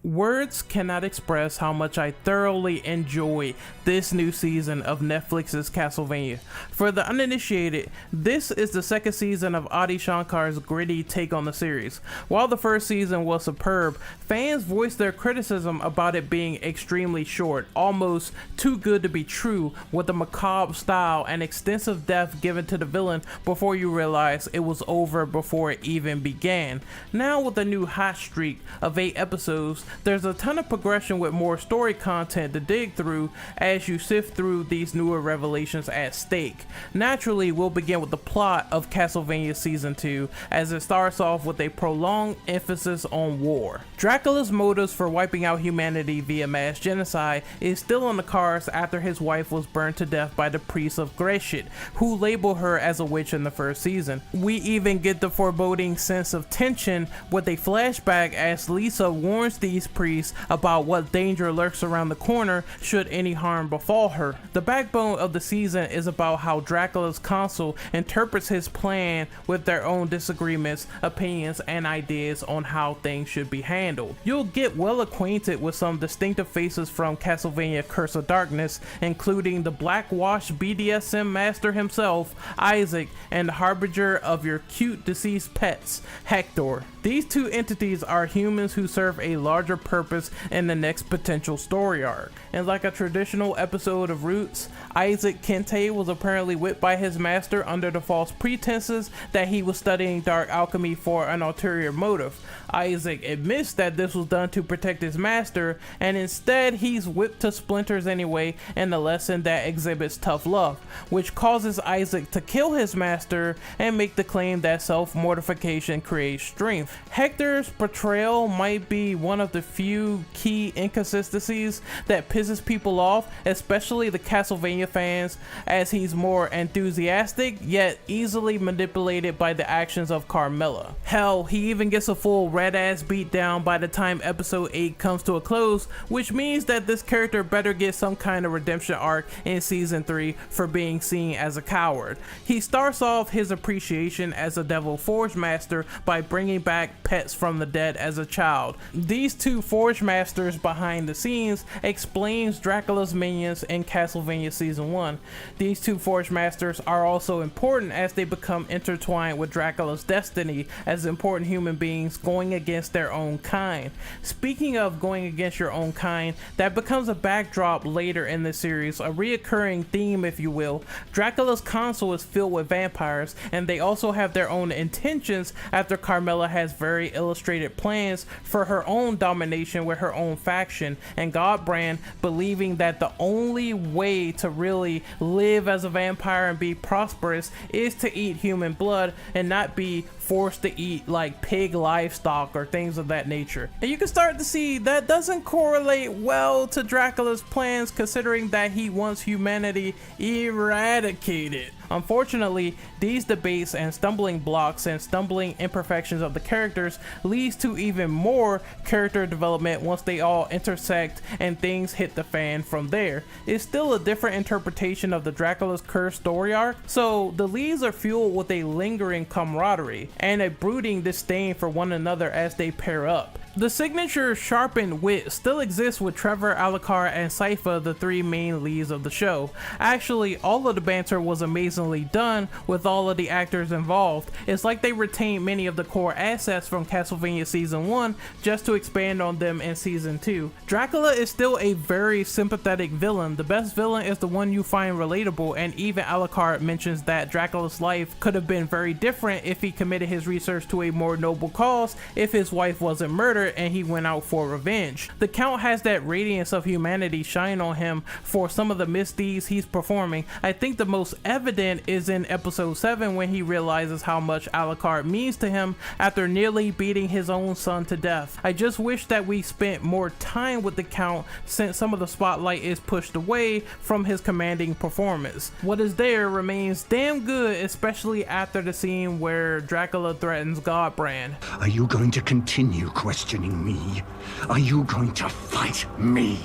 Words cannot express how much I thoroughly enjoy this new season of Netflix's Castlevania. For the uninitiated, this is the second season of Adi Shankar's gritty take on the series. While the first season was superb, fans voiced their criticism about it being extremely short, almost too good to be true, with a macabre style and extensive death given to the villain before you realize it was over before it even began. Now with a new hot streak of 8 episodes, there's a ton of progression with more story content to dig through as you sift through these newer revelations at stake. Naturally, we'll begin with the plot of Castlevania Season 2 as it starts off with a prolonged emphasis on war. Dracula's motives for wiping out humanity via mass genocide is still on the cards after his wife was burned to death by the priests of Greshit, who labeled her as a witch in the first season. We even get the foreboding sense of tension with a flashback as Lisa warns these priests about what danger lurks around the corner should any harm befall her. The backbone of the season is about how Dracula's council interprets his plan with their own disagreements, opinions, and ideas on how things should be handled. You'll get well acquainted with some distinctive faces from Castlevania Curse of Darkness, including the black-washed BDSM master himself, Isaac, and the harbinger of your cute deceased pets, Hector. These two entities are humans who serve a larger purpose in the next potential story arc. And like a traditional episode of Roots, Isaac Kente was apparently whipped by his master under the false pretenses that he was studying dark alchemy for an ulterior motive. Isaac admits that this was done to protect his master, and instead he's whipped to splinters anyway in a lesson that exhibits tough love, which causes Isaac to kill his master and make the claim that self-mortification creates strength. Hector's portrayal might be one of the few key inconsistencies that pisses people off, especially the Castlevania fans, as he's more enthusiastic yet easily manipulated by the actions of Carmilla. Hell, he even gets a full red ass beat down by the time episode 8 comes to a close, which means that this character better get some kind of redemption arc in season 3 for being seen as a coward. He starts off his appreciation as a Devil Forge Master by bringing back pets from the dead as a child. These two Forge Masters behind the scenes explains Dracula's minions in Castlevania Season 1. These two Forge Masters are also important as they become intertwined with Dracula's destiny as important human beings going against their own kind. Speaking of going against your own kind, that becomes a backdrop later in the series, a reoccurring theme if you will. Dracula's console is filled with vampires, and they also have their own intentions after Carmilla has very illustrated plans for her own domination with her own faction, and Godbrand believing that the only way to really live as a vampire and be prosperous is to eat human blood and not be forced to eat like pig livestock or things of that nature. And you can start to see that doesn't correlate well to Dracula's plans, considering that he wants humanity eradicated. Unfortunately, these debates and stumbling blocks and stumbling imperfections of the characters leads to even more character development once they all intersect and things hit the fan from there. It's still a different interpretation of the Dracula's Curse story arc, so the leads are fueled with a lingering camaraderie and a brooding disdain for one another as they pair up. The signature sharpened wit still exists with Trevor, Alucard, and Sypha, the three main leads of the show. Actually, all of the banter was amazingly done with all of the actors involved. It's like they retained many of the core assets from Castlevania Season 1 just to expand on them in Season 2. Dracula is still a very sympathetic villain. The best villain is the one you find relatable, and even Alucard mentions that Dracula's life could have been very different if he committed his research to a more noble cause, if his wife wasn't murdered and he went out for revenge. The Count has that radiance of humanity shine on him for some of the misdeeds he's performing. I think the most evident is in episode 7 when he realizes how much Alucard means to him after nearly beating his own son to death. I just wish that we spent more time with the Count since some of the spotlight is pushed away from his commanding performance. What is there remains damn good, especially after the scene where Dracula threatens Godbrand. Are you going to continue questioning me? Are you going to fight me,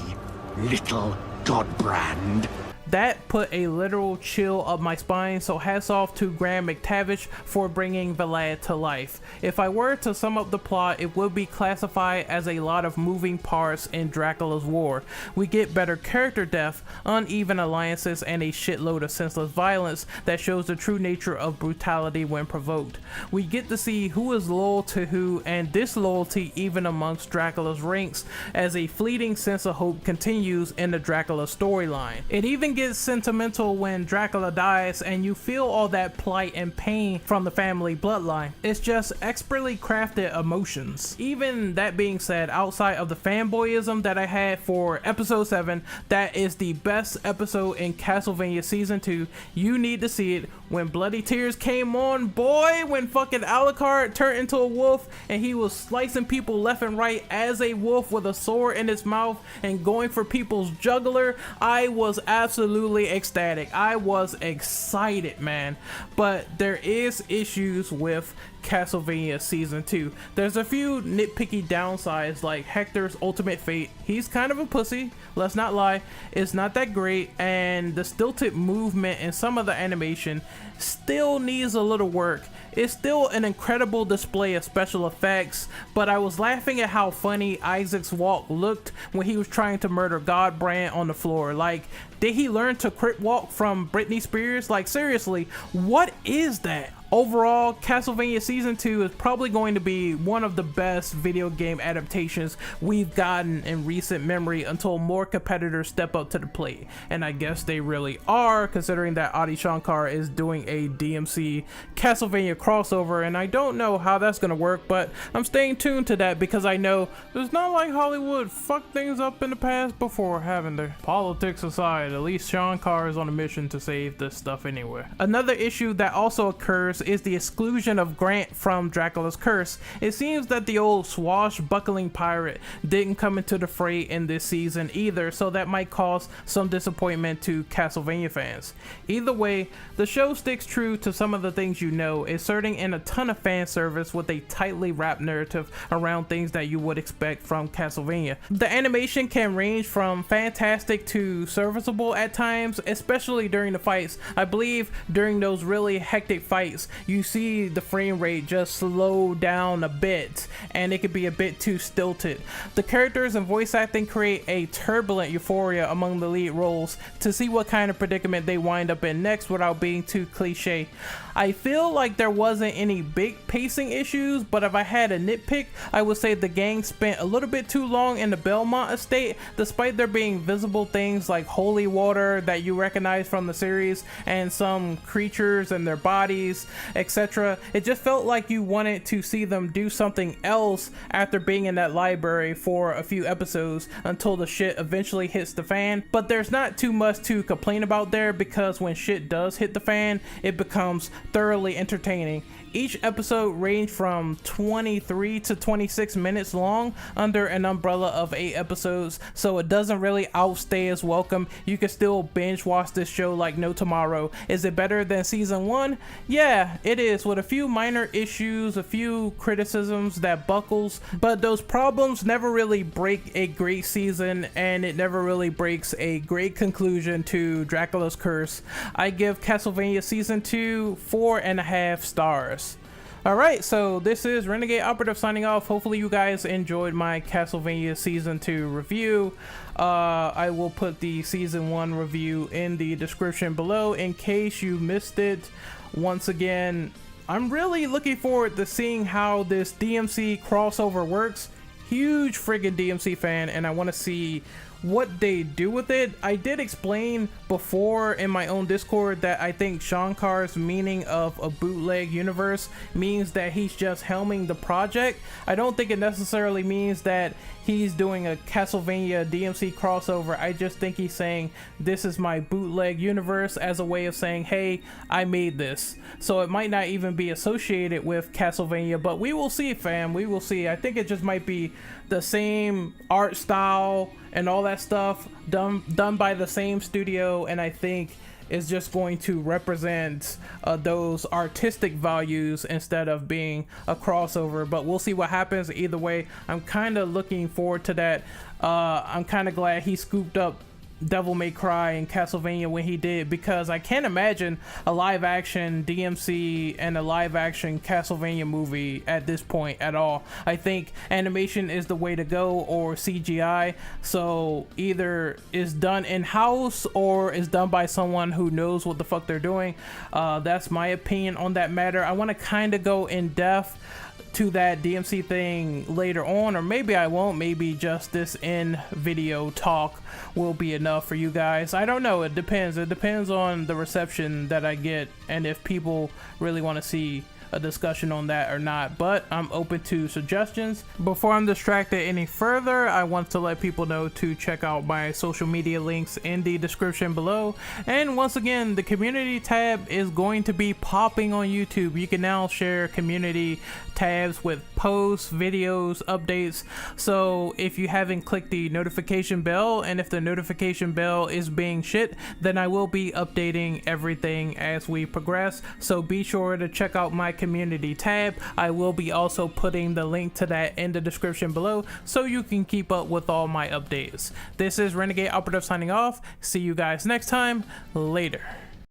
little Godbrand? That put a literal chill up my spine, so hats off to Graham McTavish for bringing the lad to life. If I were to sum up the plot, it would be classified as a lot of moving parts in Dracula's War. We get better character depth, uneven alliances, and a shitload of senseless violence that shows the true nature of brutality when provoked. We get to see who is loyal to who and disloyalty even amongst Dracula's ranks as a fleeting sense of hope continues in the Dracula storyline. It even gets sentimental when Dracula dies and you feel all that plight and pain from the family bloodline. It's just expertly crafted emotions. Even that being said, outside of the fanboyism that I had for episode 7, that is the best episode in Castlevania season 2. You need to see it. When Bloody Tears came on, boy, when fucking Alucard turned into a wolf and he was slicing people left and right as a wolf with a sword in his mouth and going for people's jugular, I was absolutely ecstatic. I was excited, man. But there is issues with Castlevania season 2. There's a few nitpicky downsides, like Hector's ultimate fate. He's kind of a pussy, let's not lie. It's not that great, and the stilted movement and some of the animation still needs a little work. It's still an incredible display of special effects, but I was laughing at how funny Isaac's walk looked when he was trying to murder Godbrand on the floor. Like, did he learn to crit walk from Britney Spears? Like, seriously, what is that? Overall, Castlevania Season 2 is probably going to be one of the best video game adaptations we've gotten in recent memory until more competitors step up to the plate. And I guess they really are, considering that Adi Shankar is doing a DMC Castlevania crossover, and I don't know how that's going to work, but I'm staying tuned to that because I know it's not like Hollywood fucked things up in the past before, haven't they? Politics aside, at least Shankar is on a mission to save this stuff anyway. Another issue that also occurs is the exclusion of Grant from Dracula's Curse. It seems that the old swashbuckling pirate didn't come into the fray in this season either, so that might cause some disappointment to Castlevania fans. Either way, the show sticks true to some of the things you know, inserting in a ton of fan service with a tightly wrapped narrative around things that you would expect from Castlevania. The animation can range from fantastic to serviceable at times, especially during the fights. I believe during those really hectic fights, you see the frame rate just slow down a bit, and it could be a bit too stilted. The characters and voice acting create a turbulent euphoria among the lead roles to see what kind of predicament they wind up in next without being too cliche. I feel like there wasn't any big pacing issues, but if I had a nitpick, I would say the gang spent a little bit too long in the Belmont estate, despite there being visible things like holy water that you recognize from the series and some creatures and their bodies, etc. It just felt like you wanted to see them do something else after being in that library for a few episodes until the shit eventually hits the fan. But there's not too much to complain about there, because when shit does hit the fan, it becomes thoroughly entertaining. Each episode ranged from 23 to 26 minutes long under an umbrella of 8 episodes, so it doesn't really outstay its welcome. You can still binge watch this show like no tomorrow. Is it better than season 1? Yeah, it is, with a few minor issues, a few criticisms that buckles, but those problems never really break a great season, and it never really breaks a great conclusion to Dracula's Curse. I give Castlevania Season 2 4.5 stars. Alright, so this is Renegade Operative signing off. Hopefully you guys enjoyed my Castlevania Season 2 review. I will put the Season 1 review in the description below in case you missed it. Once again, I'm really looking forward to seeing how this DMC crossover works. Huge friggin' DMC fan, and I want to see what they do with it. I did explain before in my own Discord that I think Shankar's meaning of a bootleg universe means that he's just helming the project. I don't think it necessarily means that he's doing a Castlevania DMC crossover. I just think he's saying this is my bootleg universe as a way of saying, hey, I made this. So it might not even be associated with Castlevania, but we will see, fam. We will see. I think it just might be the same art style and all that stuff done by the same studio, and I think is just going to represent those artistic values instead of being a crossover. But we'll see what happens. Either way, I'm kind of looking forward to that. I'm kind of glad he scooped up Devil May Cry and Castlevania when he did, because I can't imagine a live action DMC and a live action Castlevania movie at this point at all. I think animation is the way to go, or CGI. So either is done in-house or is done by someone who knows what the fuck they're doing. That's my opinion on that matter. I want to kind of go in depth to that DMC thing later on, or maybe I won't. Maybe just this in video talk will be enough for you guys. I don't know. It depends on the reception that I get and if people really want to see a discussion on that or not, but I'm open to suggestions. Before I'm distracted any further, I want to let people know to check out my social media links in the description below. And once again, the community tab is going to be popping on YouTube. You can now share community tabs with posts, videos, updates. So if you haven't clicked the notification bell, and if the notification bell is being shit, then I will be updating everything as we progress. So be sure to check out my community tab. I will be also putting the link to that in the description below so you can keep up with all my updates. This is Renegade Operative signing off. See you guys next time. Later.